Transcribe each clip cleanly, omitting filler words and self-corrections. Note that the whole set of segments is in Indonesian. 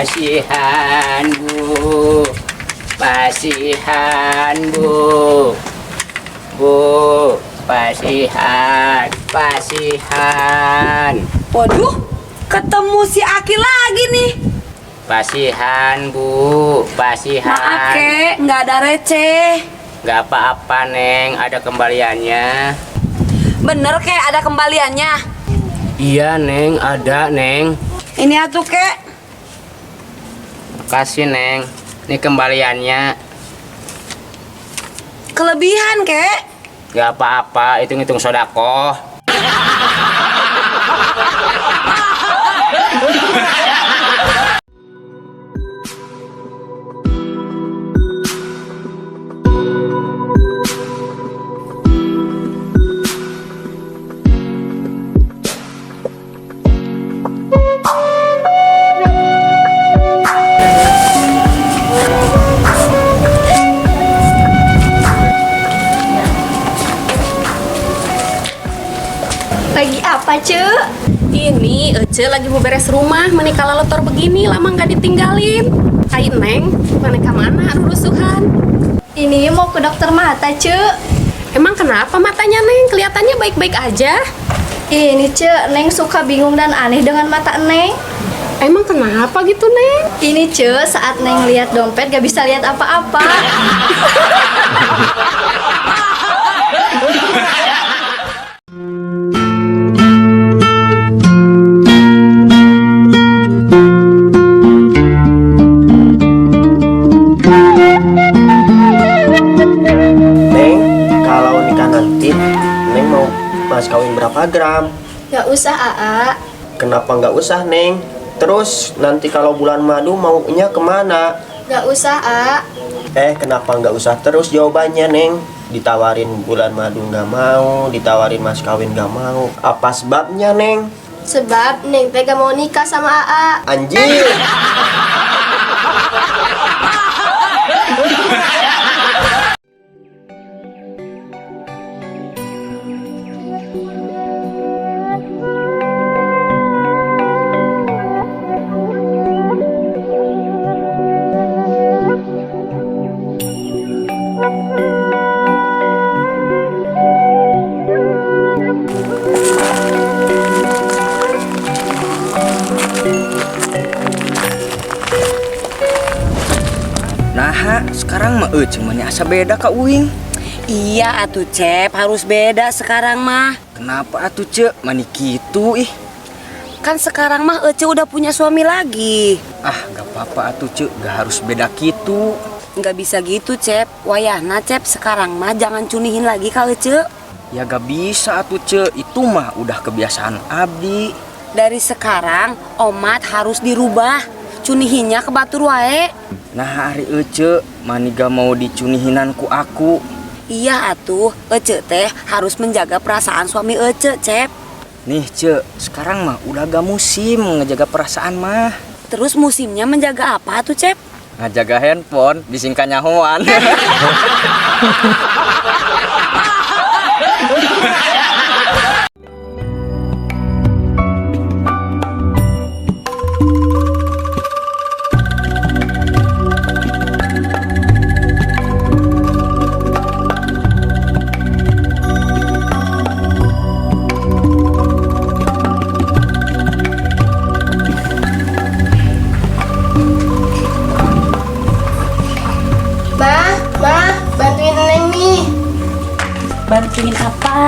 Pasihan Bu, pasihan Bu, Bu, pasihan, pasihan. Waduh, ketemu si Aki lagi nih. Pasihan Bu, pasihan. Maaf kek, nggak ada receh. Nggak apa-apa Neng, ada kembaliannya. Bener kek, ada kembaliannya. Iya Neng, ada Neng. Ini atuh kek. Makasih Neng, ini kembaliannya. Kelebihan kek. Nggak apa-apa, hitung-hitung sodakoh. Lagi apa, Cek? Ini Ece lagi mau beres rumah, menikah lotor begini lama nggak ditinggalin. Kain Neng, menikah mana rusuhan? Ini mau ke dokter mata, Cek. Emang kenapa matanya Neng? Kelihatannya baik-baik aja. Ini, Cek, Neng suka bingung dan aneh dengan mata Neng. Emang kenapa gitu Neng? Ini, Cek, saat Neng lihat dompet gak bisa lihat apa-apa. Mas kawin berapa gram? Gak usah, Aa. Kenapa nggak usah, Neng? Terus nanti kalau bulan madu maunya kemana? Gak usah, A. Kenapa nggak usah terus jawabannya, Neng? Ditawarin bulan madu nggak mau, ditawarin mas kawin nggak mau. Apa sebabnya, Neng? Sebab Neng teh gak mau nikah sama Aa. Anjir! Nah, sekarang mah cuman asa beda Kak Uing. Iya atuh Cep, harus beda sekarang mah. Kenapa atuh Cek? Mani kitu ih. Kan sekarang mah Ece udah punya suami lagi. Ah, gak apa-apa atuh Cek, gak harus beda kitu. Nggak bisa gitu Cep, wayahna Cep sekarang mah jangan cunihin lagi Kak Ece. Ya gak bisa atuh Cek, itu mah udah kebiasaan abdi. Dari sekarang omat harus dirubah, cunihinnya ke batur wae. Nah hari Ece, mani gak mau dicunihinan ku aku. Iya atuh, Ece teh harus menjaga perasaan suami Ece Cep. Nih Cek, sekarang mah udah gak musim ngejaga perasaan mah. Terus musimnya menjaga apa tuh Cep? Ngejaga handphone, disingkat nyahoan.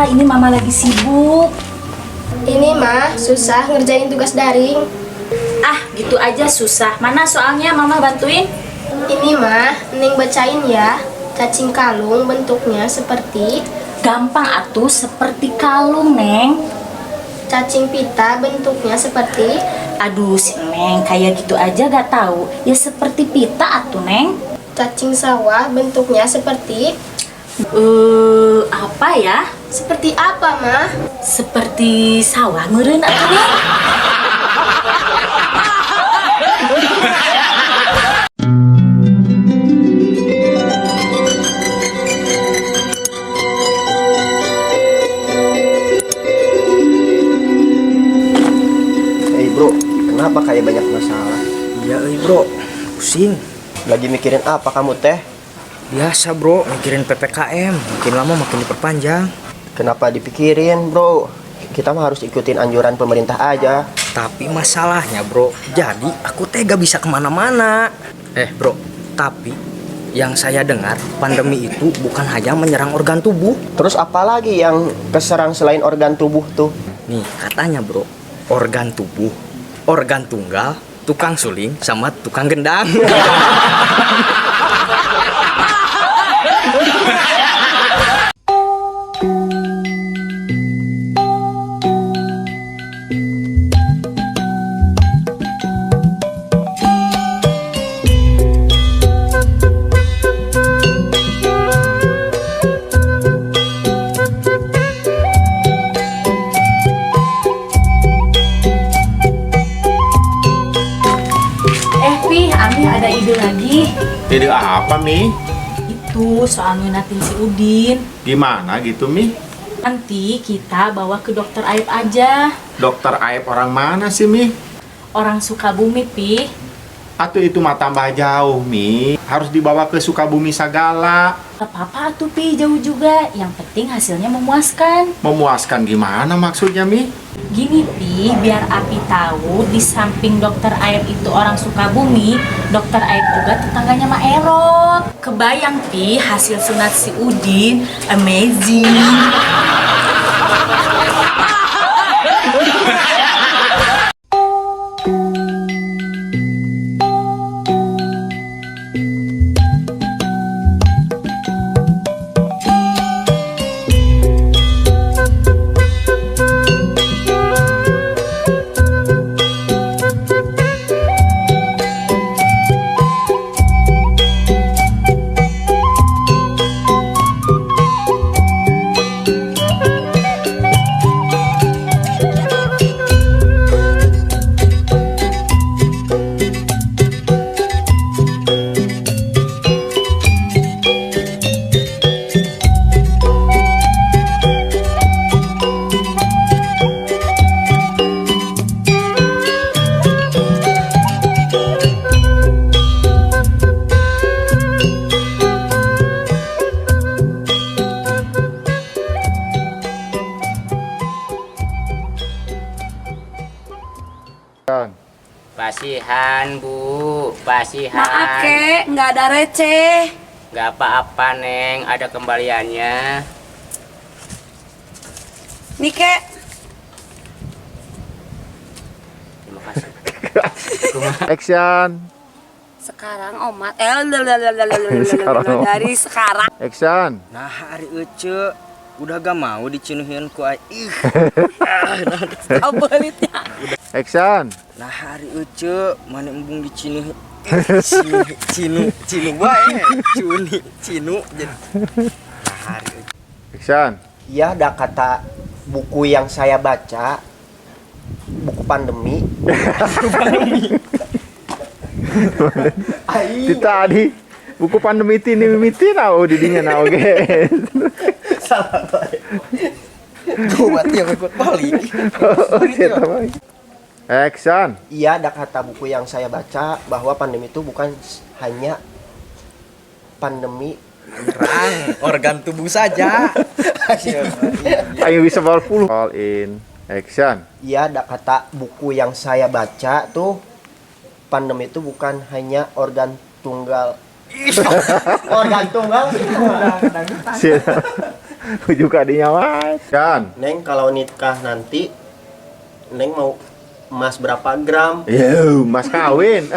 apa? Ini mama lagi sibuk. Ini mah susah ngerjain tugas daring. Ah, gitu aja susah. Mana soalnya mama bantuin? Ini mah Neng bacain ya. Cacing kalung bentuknya seperti. Gampang atuh, seperti kalung, Neng. Cacing pita bentuknya seperti. Aduh, si Neng kayak gitu aja gak tahu. Ya seperti pita atuh, Neng. Cacing sawah bentuknya seperti. Apa ya? Seperti apa mah? Seperti sawah meureun atuh, Neng. Bro, kenapa kayak banyak masalah? Iya bro, pusing. Lagi mikirin apa kamu teh? Biasa bro, mikirin PPKM. Makin lama makin diperpanjang. Kenapa dipikirin bro? Kita mah harus ikutin anjuran pemerintah aja. Tapi masalahnya bro, jadi aku tega bisa kemana-mana. Bro, tapi yang saya dengar pandemi itu bukan hanya menyerang organ tubuh. Terus apa lagi yang keserang selain organ tubuh tuh? Nih katanya bro, organ tubuh, organ tunggal, tukang suling, sama tukang gendang. Pi, Ami ada ide lagi. Ide apa, Mi? Itu soal nyunatin si Udin. Gimana gitu, Mi? Nanti kita bawa ke dokter Aib aja. Dokter Aib orang mana sih, Mi? Orang Sukabumi, Pi. Atau itu mah tambah jauh, Mi. Harus dibawa ke Sukabumi Sagala. Gak apa-apa tuh, Pi, jauh juga. Yang penting hasilnya memuaskan. Memuaskan gimana maksudnya, Mi? Gini, Pi, biar Api tahu di samping dokter Aib itu orang Sukabumi, dokter Aib juga tetangganya Mak Erot. Kebayang, Pi, hasil sunat si Udin amazing. Pasihan Bu, pasihan. Maaf kek, nggak ada receh. Nggak apa-apa Neng, ada kembaliannya. Nih kek. Terima kasih. Action. Sekarang omat Sekarang dari sekarang. Action. Nah hari ece udah gak mau dicinuhin ku aing. Abalitnya. Action. Nah hari ece mana embung dicinuhin. Cinu wae. Cinu jadi. Nah hari ece. Action. Iya, ada kata buku yang saya baca, buku pandemi. Kita tadi buku pandemi ini mimiti nau didinya nau guys. Salah bae. Gua yang ikut balik. Action. Iya, ada kata buku yang saya baca bahwa pandemi itu bukan hanya pandemi Menyerang organ tubuh saja. Ayo bisa bawa 10. All in. Action. Iya, ada kata buku yang saya baca tuh pandemi itu bukan hanya organ tunggal. Organ tunggal. Juga dinyawa. Kan. Neng kalau nikah nanti Neng mau emas berapa gram? Yo, mas kawin.